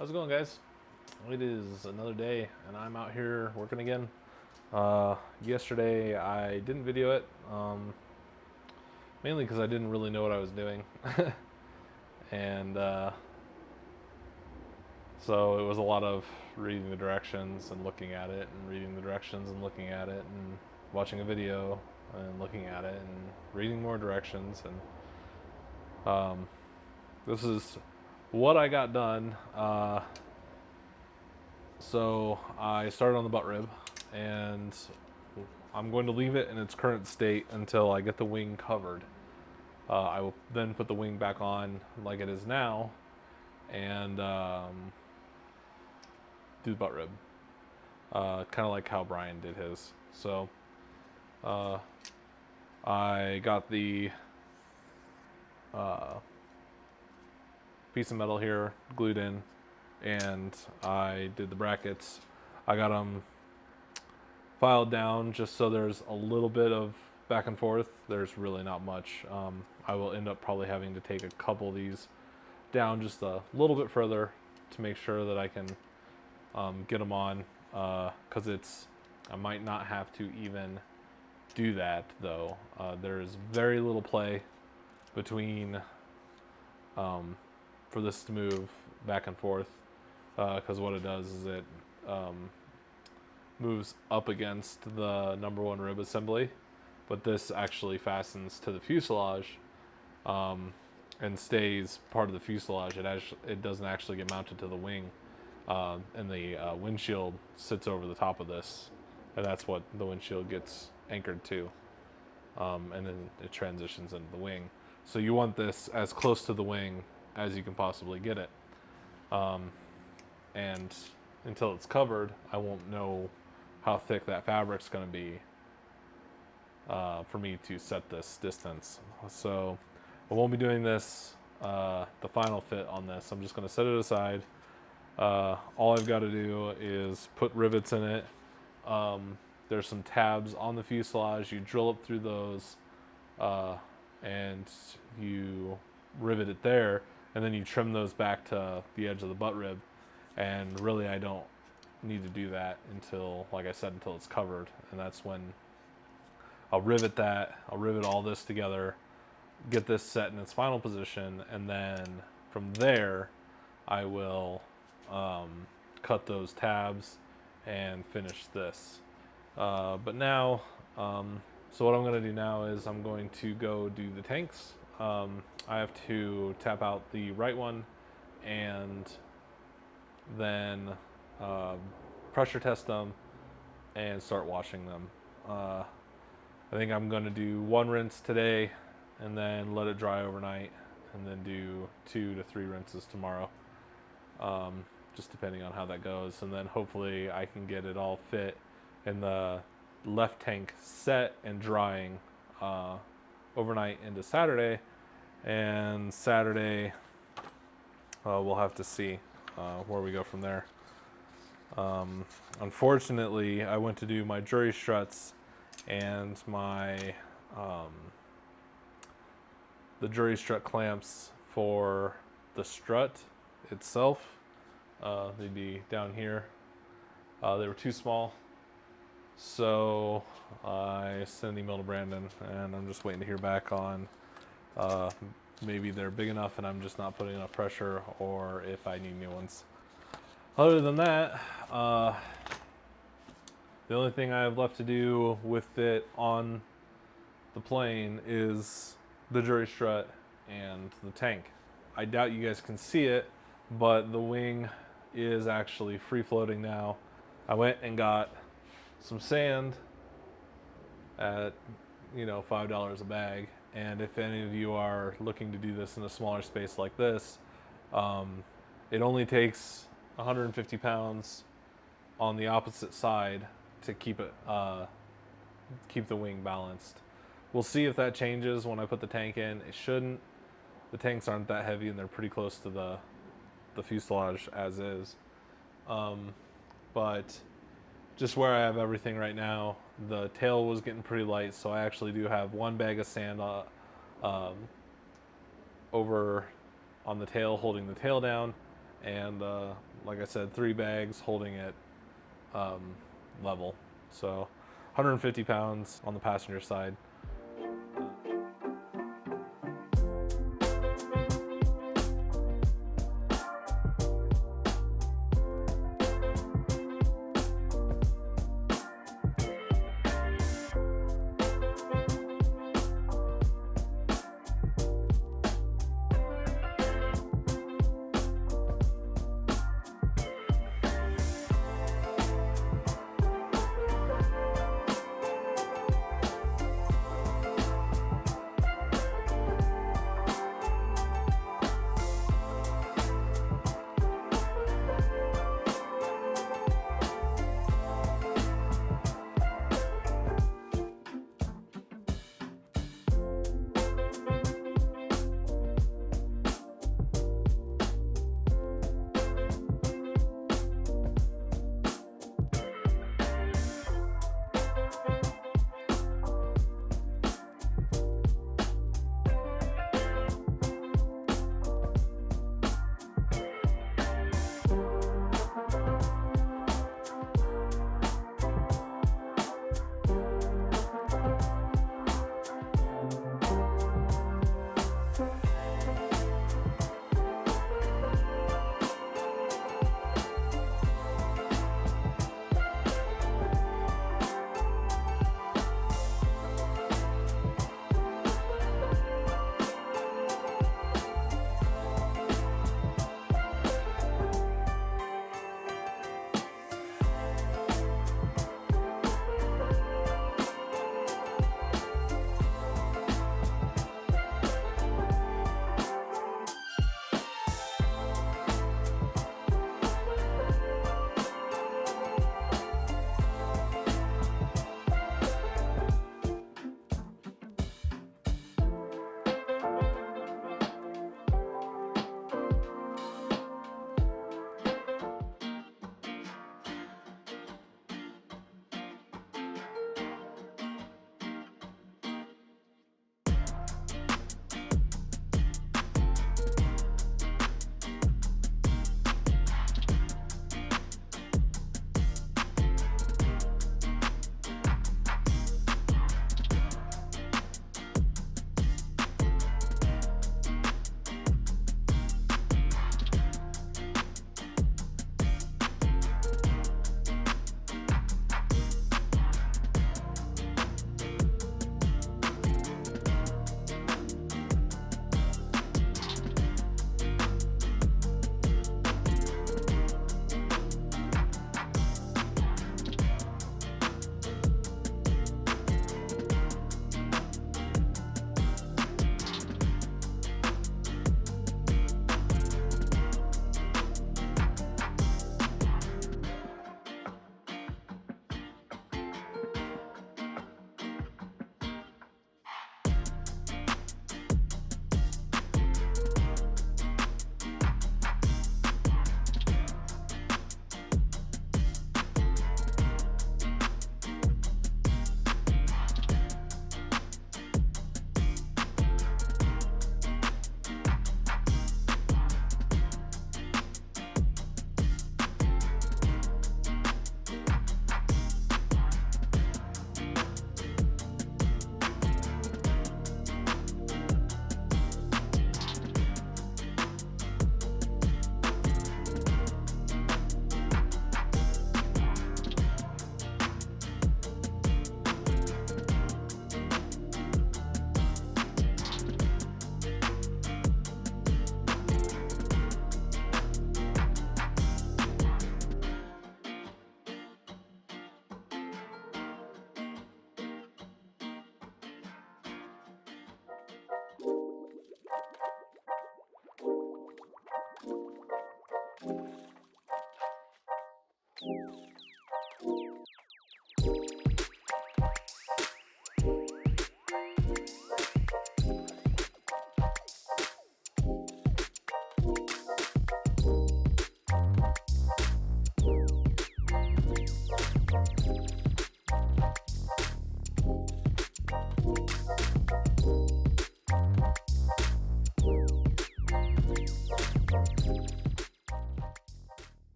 How's it going, guys? It is another day and I'm out here working again. Yesterday I didn't video it, mainly because I didn't really know what I was doing. and So it was a lot of reading the directions and looking at it and reading the directions and looking at it and watching a video and looking at it and reading more directions. And this is what I got done. So I started on the butt rib, and I'm going to leave it in its current state until I get the wing covered. I will then put the wing back on like it is now, and do the butt rib, kind of like how Brian did his. So I got the piece of metal here glued in, and I did the brackets. I got them filed down just so there's a little bit of back and forth. There's really not much. I will end up probably having to take a couple of these down just a little bit further to make sure that I can get them on, because I might not have to even do that though. There's very little play between for this to move back and forth, because what it does is it moves up against the number one rib assembly, but this actually fastens to the fuselage, and stays part of the fuselage. It doesn't actually get mounted to the wing, and the windshield sits over the top of this, and that's what the windshield gets anchored to, and then it transitions into the wing. So you want this as close to the wing as you can possibly get it, and until it's covered, I won't know how thick that fabric's going to be for me to set this distance. So I won't be doing this, the final fit on this. I'm just going to set it aside. All I've got to do is put rivets in it. There's some tabs on the fuselage. You drill up through those, and you rivet it there, and then you trim those back to the edge of the butt rib. And really, I don't need to do that until, like I said, until it's covered, and that's when I'll rivet that. I'll rivet all this together, get this set in its final position, and then from there I will cut those tabs and finish this. But now, so what I'm going to do now is I'm going to go do the tanks. I have to tap out the right one and then pressure test them and start washing them. I think I'm going to do one rinse today and then let it dry overnight, and then do 2 to 3 rinses tomorrow, just depending on how that goes. And then hopefully I can get it all fit in the left tank set and drying overnight into Saturday. And Saturday we'll have to see where we go from there. Unfortunately, I went to do my jury struts and my the jury strut clamps for the strut itself. They'd be down here. They were too small, so I sent an email to Brandon, and I'm just waiting to hear back on maybe they're big enough and I'm just not putting enough pressure, or if I need new ones. Other than that, the only thing I have left to do with it on the plane is the jury strut and the tank. I doubt you guys can see it, but the wing is actually free floating now. I went and got some sand at, $5 a bag. And if any of you are looking to do this in a smaller space like this, it only takes 150 pounds on the opposite side to keep the wing balanced. We'll see if that changes when I put the tank in. It shouldn't. The tanks aren't that heavy, and they're pretty close to the fuselage as is. But just where I have everything right now, the tail was getting pretty light, so I actually do have one bag of sand over on the tail, holding the tail down, and like I said, 3 bags holding it level. So 150 pounds on the passenger side.